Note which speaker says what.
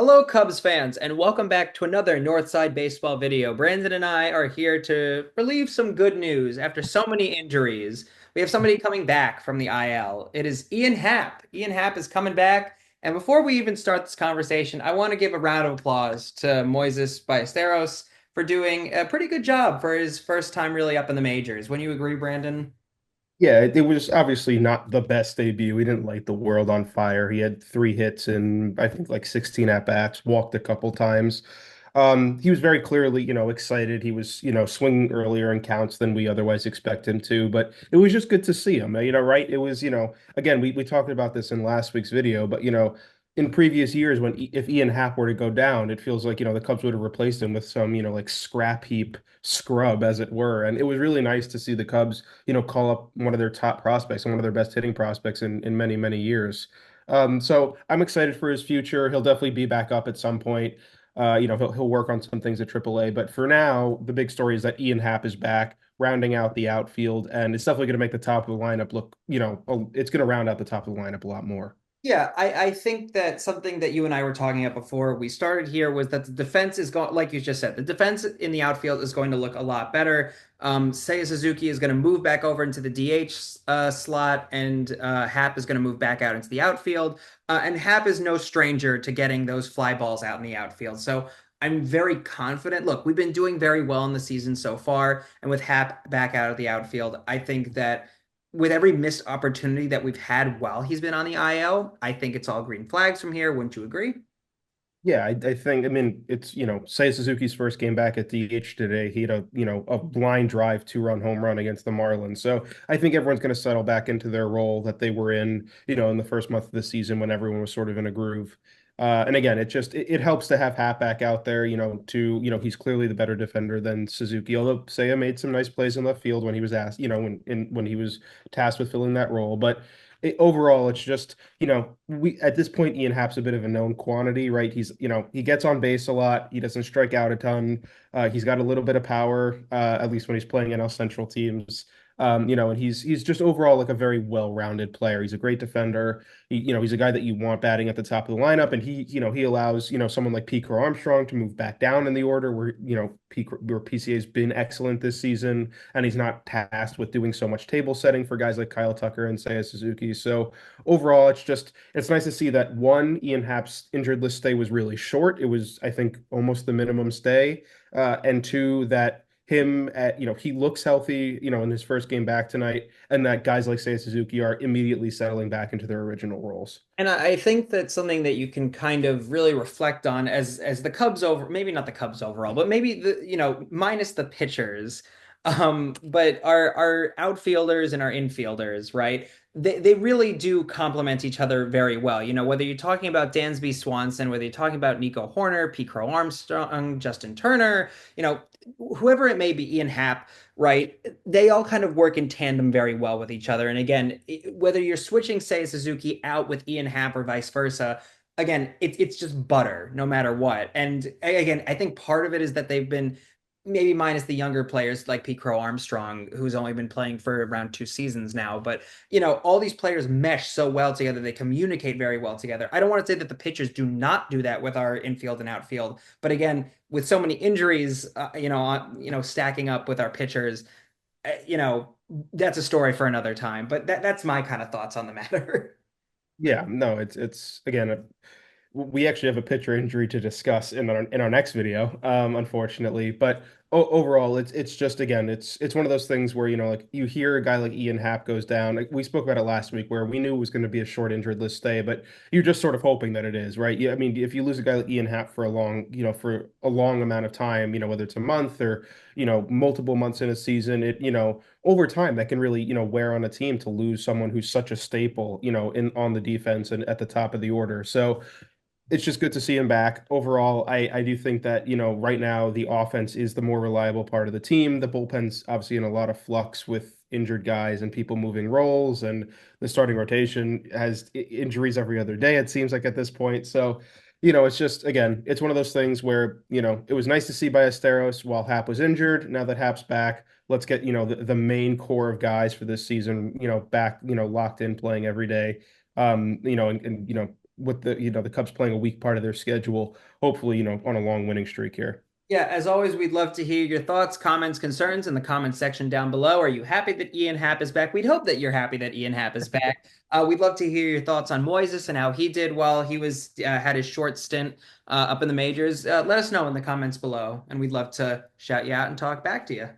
Speaker 1: Hello, Cubs fans, and welcome back to another Northside Baseball video. Brandon and I are here to relieve some good news after so many injuries. We have somebody coming back from the IL. It is Ian Happ. Ian Happ is coming back. And before we even start this conversation, I want to give a round of applause to Moises Ballesteros for doing a pretty good job for his first time really up in the majors. Wouldn't you agree, Brandon?
Speaker 2: Yeah, it was obviously not the best debut. He didn't light the world on fire. He had 3 hits and I think like 16 at bats, walked a couple times. He was very clearly, excited. He was, swinging earlier in counts than we otherwise expect him to, but it was just good to see him, right? It was, again, we talked about this in last week's video, but, in previous years when if Ian Happ were to go down, it feels like, the Cubs would have replaced him with some, like scrap heap scrub, as it were. And it was really nice to see the Cubs call up one of their top prospects and one of their best hitting prospects in many, many years. So I'm excited for his future. He'll definitely be back up at some point. He'll work on some things at AAA, but for now, the big story is that Ian Happ is back, rounding out the outfield, and it's definitely going to make the top of the lineup look, it's going to round out the top of the lineup a lot more.
Speaker 1: Yeah, I think that something that you and I were talking about before we started here was that the defense is going, like you just said, the defense in the outfield is going to look a lot better. Seiya Suzuki is going to move back over into the DH slot, and Hap is going to move back out into the outfield. And Hap is no stranger to getting those fly balls out in the outfield. So I'm very confident. Look, we've been doing very well in the season so far, and with Hap back out of the outfield, I think that with every missed opportunity that we've had while he's been on the IL, I think it's all green flags from here. Wouldn't you agree?
Speaker 2: Yeah, I think, I mean, it's, Seiya Suzuki's first game back at DH today. He had a blind drive 2-run home run against the Marlins. So I think everyone's going to settle back into their role that they were in the first month of the season when everyone was sort of in a groove. And again, it helps to have Hat back out there, he's clearly the better defender than Suzuki, although Seiya made some nice plays in left field when he was asked, when he was tasked with filling that role. But overall, it's just, we at this point, Ian Happ's a bit of a known quantity, right? He gets on base a lot. He doesn't strike out a ton. He's got a little bit of power, at least when he's playing NL Central teams. And he's just overall like a very well-rounded player. He's a great defender. He's a guy that you want batting at the top of the lineup, and he allows, someone like Pete Armstrong to move back down in the order where, where PCA's been excellent this season, and he's not tasked with doing so much table setting for guys like Kyle Tucker and Seiya Suzuki. So overall, it's nice to see that one, Ian Happ's injured list stay was really short. It was, I think, almost the minimum stay. And two, that he looks healthy, in his first game back tonight, and that guys like Seiya Suzuki are immediately settling back into their original roles.
Speaker 1: And I think that's something that you can kind of really reflect on as the Cubs over, maybe not the Cubs overall, but maybe minus the pitchers. But our outfielders and our infielders, right? They really do complement each other very well. Whether you're talking about Dansby Swanson, whether you're talking about Nico Horner, Pete Crow Armstrong, Justin Turner, whoever it may be, Ian Happ, right? They all kind of work in tandem very well with each other. And again, whether you're switching, say, Suzuki out with Ian Happ or vice versa, again, it's just butter no matter what. And again, I think part of it is that they've been maybe minus the younger players like Pete Crow Armstrong, who's only been playing for around 2 seasons now. But all these players mesh so well together; they communicate very well together. I don't want to say that the pitchers do not do that with our infield and outfield, but again, with so many injuries, stacking up with our pitchers, that's a story for another time. But that's my kind of thoughts on the matter.
Speaker 2: Yeah, no, it's again, we actually have a pitcher injury to discuss in our next video, unfortunately. But overall, it's just again, it's one of those things where like you hear a guy like Ian Happ goes down. Like we spoke about it last week, where we knew it was going to be a short injured list stay, but you're just sort of hoping that it is, right? Yeah, I mean, if you lose a guy like Ian Happ for a long amount of time, whether it's a month or multiple months in a season, over time that can really wear on a team to lose someone who's such a staple, in on the defense and at the top of the order. So it's just good to see him back. Overall, I do think that, right now the offense is the more reliable part of the team. The bullpen's obviously in a lot of flux with injured guys and people moving roles, and the starting rotation has injuries every other day, it seems like at this point. So, it's just, again, it's one of those things where, it was nice to see Ballesteros while Hap was injured. Now that Hap's back, let's get, the main core of guys for this season, back, locked in playing every day. And with the the Cubs playing a weak part of their schedule, hopefully, on a long winning streak here.
Speaker 1: Yeah, as always, we'd love to hear your thoughts, comments, concerns in the comments section down below. Are you happy that Ian Happ is back? We'd hope that you're happy that Ian Happ is back. We'd love to hear your thoughts on Moises and how he did while he was had his short stint up in the majors. Let us know in the comments below, and we'd love to shout you out and talk back to you.